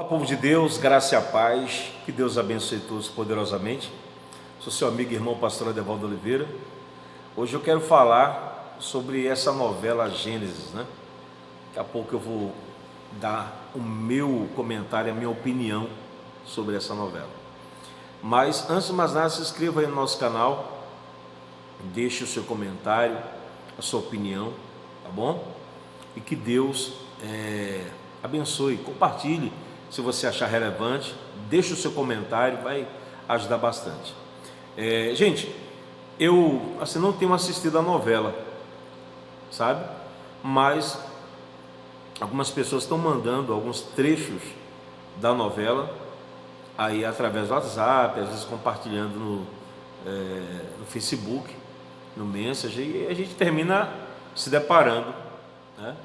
Olá, povo de Deus, graça e a paz, que Deus abençoe todos poderosamente. Sou seu amigo e irmão pastor Adevaldo Oliveira. Hoje eu quero falar sobre essa novela Gênesis, né? Daqui a pouco eu vou dar o meu comentário, a minha opinião sobre essa novela. Mas antes de mais nada, se inscreva aí no nosso canal, deixe o seu comentário, a sua opinião, tá bom? E que Deus abençoe, compartilhe. Se você achar relevante, deixe o seu comentário, vai ajudar bastante. Gente, eu não tenho assistido a novela, sabe? Mas algumas pessoas estão mandando alguns trechos da novela aí através do WhatsApp, às vezes compartilhando no Facebook, no Messenger, e a gente termina se deparando, né?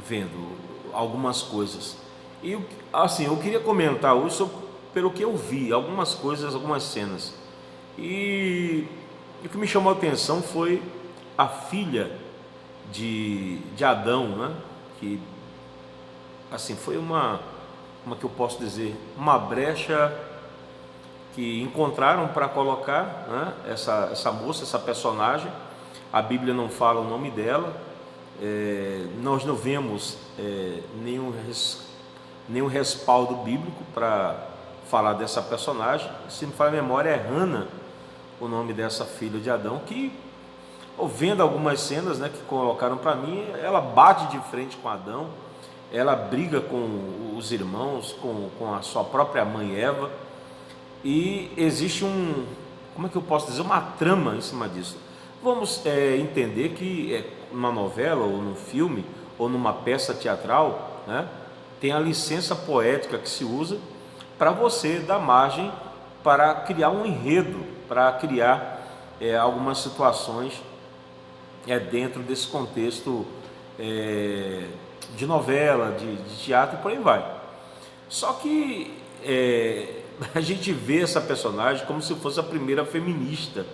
Vendo algumas coisas. E assim, eu queria comentar hoje pelo que eu vi, algumas coisas, algumas cenas. E o que me chamou a atenção foi a filha de Adão, né? Que assim, foi como que eu posso dizer, uma brecha que encontraram para colocar, né? Essa moça, essa personagem. A Bíblia não fala o nome dela. Nós não vemos nenhum respaldo bíblico para falar dessa personagem. Se me falha a memória, é Hana, o nome dessa filha de Adão, que, vendo algumas cenas, né, que colocaram para mim, ela bate de frente com Adão, ela briga com os irmãos, com a sua própria mãe Eva, e existe como é que eu posso dizer, uma trama em cima disso. Vamos entender que numa novela, ou num filme, ou numa peça teatral, né, tem a licença poética que se usa para você dar margem para criar um enredo, para criar algumas situações dentro desse contexto de novela, de teatro e por aí vai. Só que a gente vê essa personagem como se fosse a primeira feminista,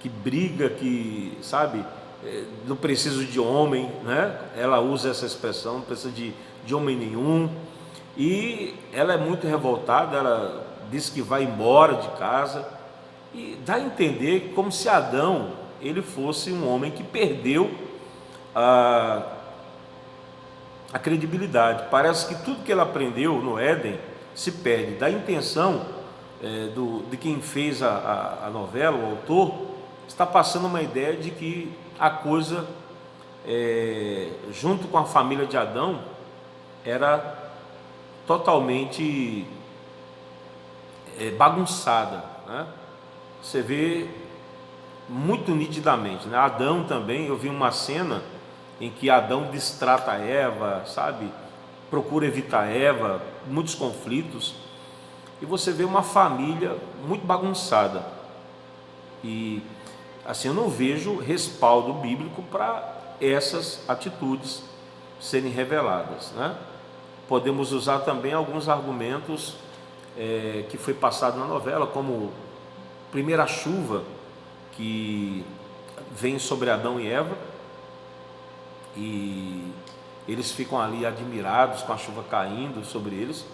que briga, que, sabe, não preciso de homem, né? Ela usa essa expressão, não precisa de homem nenhum, e ela é muito revoltada, ela diz que vai embora de casa, e dá a entender como se Adão ele fosse um homem que perdeu a credibilidade. Parece que tudo que ele aprendeu no Éden se perde. Da intenção de quem fez a novela, o autor, está passando uma ideia de que a coisa, junto com a família de Adão, era totalmente bagunçada, né? Você vê muito nitidamente, né? Adão também, eu vi uma cena em que Adão destrata Eva, sabe? Procura evitar Eva, muitos conflitos, e você vê uma família muito bagunçada. E assim, eu não vejo respaldo bíblico para essas atitudes serem reveladas, né? Podemos usar também alguns argumentos que foi passado na novela, como primeira chuva que vem sobre Adão e Eva, e eles ficam ali admirados com a chuva caindo sobre eles,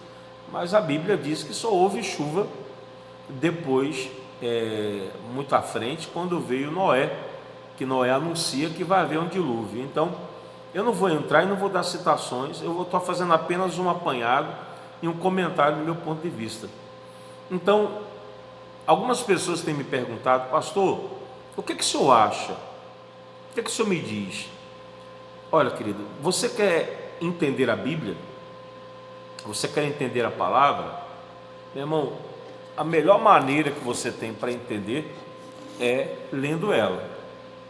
mas a Bíblia diz que só houve chuva depois, muito à frente, quando veio Noé, que Noé anuncia que vai haver um dilúvio. Então, eu não vou entrar e não vou dar citações, eu estou fazendo apenas um apanhado e um comentário do meu ponto de vista. Então, algumas pessoas têm me perguntado: pastor, o que o senhor acha? O que o senhor me diz? Olha, querido, você quer entender a Bíblia? Você quer entender a palavra? Meu irmão, a melhor maneira que você tem para entender é lendo ela,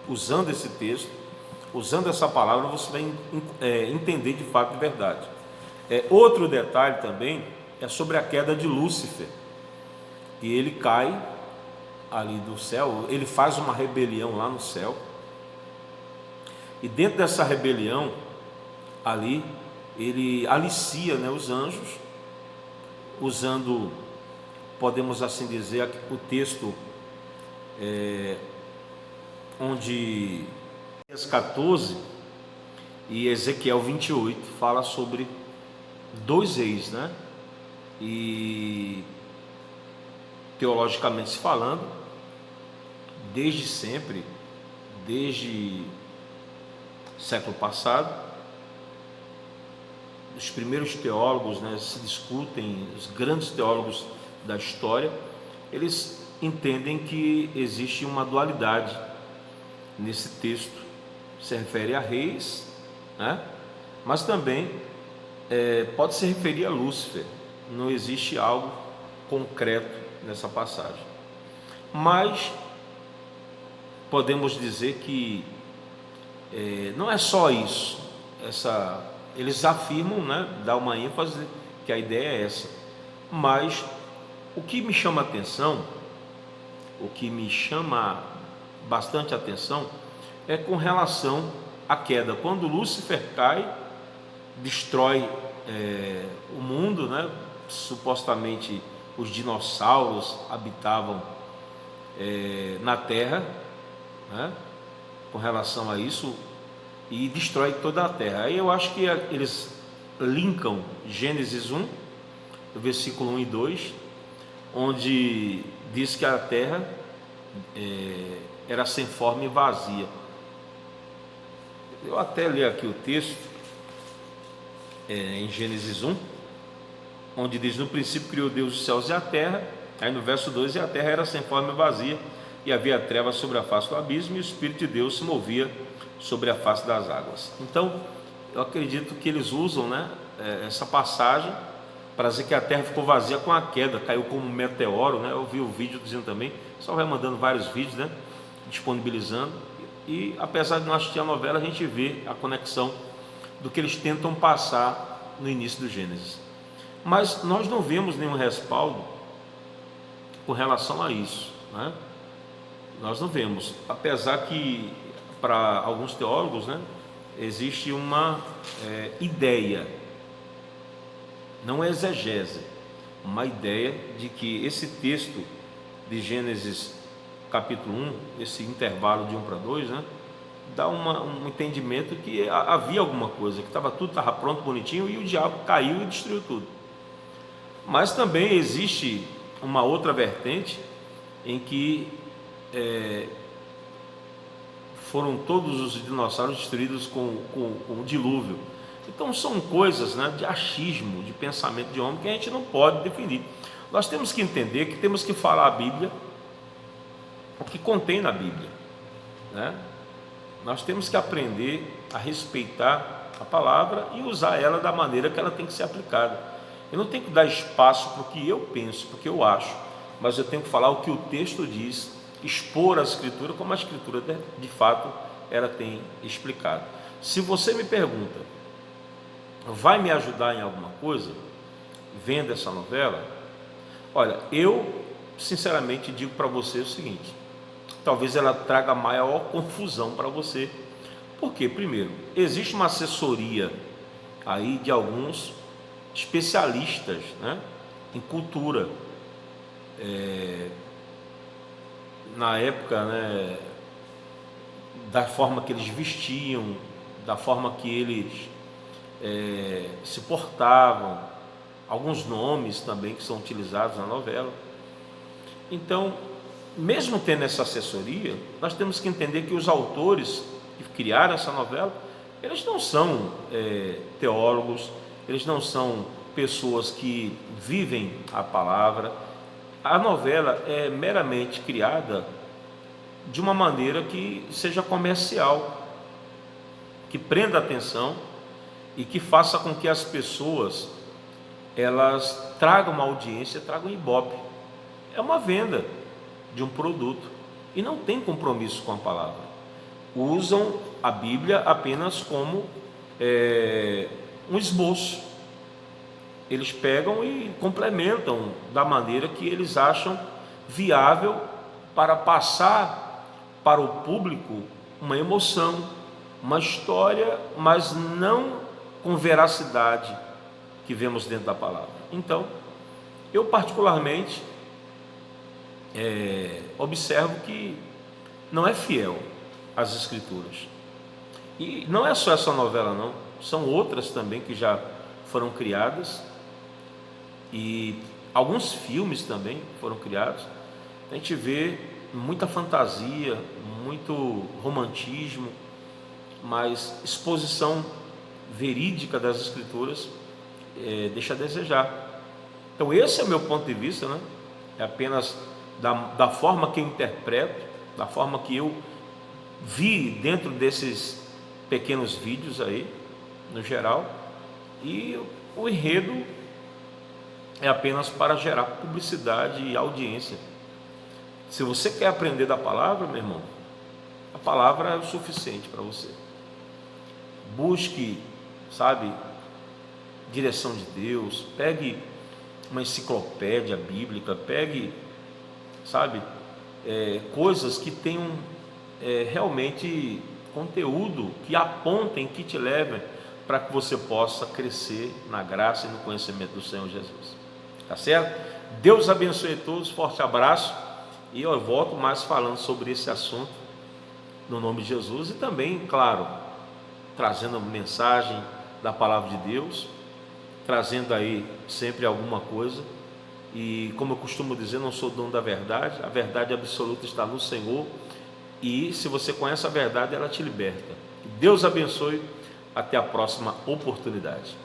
usando esse texto, usando essa palavra, você vai entender de fato de verdade. Outro detalhe também é sobre a queda de Lúcifer, e ele cai ali do céu, ele faz uma rebelião lá no céu, e dentro dessa rebelião ali, ele alicia, né, os anjos, usando, podemos assim dizer, o texto onde Isaías 14 e Ezequiel 28 fala sobre dois reis, né? E teologicamente se falando, desde sempre, desde o século passado, os primeiros teólogos, né, se discutem, os grandes teólogos da história, eles entendem que existe uma dualidade nesse texto. Se refere a reis, né, mas também pode se referir a Lúcifer. Não existe algo concreto nessa passagem, mas podemos dizer que não é só isso. Eles afirmam, né, dá uma ênfase que a ideia é essa, mas o que me chama atenção, o que me chama bastante atenção é com relação à queda. Quando Lúcifer cai, destrói o mundo, né? Supostamente os dinossauros habitavam na Terra, né? Com relação a isso, e destrói toda a Terra. Aí eu acho que eles linkam Gênesis 1, versículo 1 e 2, onde diz que a Terra era sem forma e vazia. Eu até li aqui o texto, em Gênesis 1, onde diz: no princípio criou Deus os céus e a terra. Aí no verso 2, e a terra era sem forma e vazia, e havia trevas sobre a face do abismo, e o Espírito de Deus se movia sobre a face das águas. Então, eu acredito que eles usam, né, essa passagem para dizer que a terra ficou vazia com a queda, caiu como um meteoro, né? Eu vi o vídeo dizendo também, só vai mandando vários vídeos, né, disponibilizando, e apesar de não assistir a novela, a gente vê a conexão do que eles tentam passar no início do Gênesis. Mas nós não vemos nenhum respaldo com relação a isso, né? Nós não vemos, apesar que para alguns teólogos, né, existe uma ideia, não é exegese, uma ideia de que esse texto de Gênesis capítulo 1, esse intervalo de 1 para 2, né, dá um entendimento que havia alguma coisa, que tudo estava pronto, bonitinho, e o diabo caiu e destruiu tudo. Mas também existe uma outra vertente em que foram todos os dinossauros destruídos com o dilúvio. Então são coisas, né, de achismo, de pensamento de homem, que a gente não pode definir. Nós temos que entender que temos que falar a Bíblia, o que contém na Bíblia, né? Nós temos que aprender a respeitar a palavra e usar ela da maneira que ela tem que ser aplicada. Eu não tenho que dar espaço para o que eu penso, para o que eu acho, mas eu tenho que falar o que o texto diz, expor a Escritura como a Escritura de fato ela tem explicado. Se você me pergunta, vai me ajudar em alguma coisa vendo essa novela? Olha, eu sinceramente digo para você o seguinte: talvez ela traga maior confusão para você. Por quê? Primeiro, existe uma assessoria aí de alguns especialistas, né, em cultura. Na época, né, da forma que eles vestiam, da forma que eles se portavam, alguns nomes também que são utilizados na novela. Então, mesmo tendo essa assessoria, nós temos que entender que os autores que criaram essa novela, eles não são teólogos, eles não são pessoas que vivem a palavra. A novela é meramente criada de uma maneira que seja comercial, que prenda a atenção e que faça com que as pessoas elas tragam uma audiência, tragam ibope. É uma venda de um produto e não tem compromisso com a palavra. Usam a Bíblia apenas como um esboço. Eles pegam e complementam da maneira que eles acham viável para passar para o público uma emoção, uma história, mas não com veracidade que vemos dentro da palavra. Então, eu particularmente observo que não é fiel às Escrituras. E não é só essa novela não, são outras também que já foram criadas E alguns filmes também foram criados. A gente vê muita fantasia, muito romantismo, mas exposição verídica das Escrituras deixa a desejar. Então esse é o meu ponto de vista, né? É apenas da forma que eu interpreto, da forma que eu vi dentro desses pequenos vídeos aí, no geral, e o enredo é apenas para gerar publicidade e audiência. Se você quer aprender da palavra, meu irmão, a palavra é o suficiente para você. Busque, sabe, direção de Deus, pegue uma enciclopédia bíblica, pegue, sabe, coisas que tenham realmente conteúdo, que apontem, que te levem para que você possa crescer na graça e no conhecimento do Senhor Jesus. Tá certo? Deus abençoe todos, forte abraço, e eu volto mais falando sobre esse assunto no nome de Jesus, e também, claro, trazendo a mensagem da palavra de Deus, trazendo aí sempre alguma coisa. E como eu costumo dizer, não sou dono da verdade, a verdade absoluta está no Senhor, e se você conhece a verdade, ela te liberta. Deus abençoe, até a próxima oportunidade.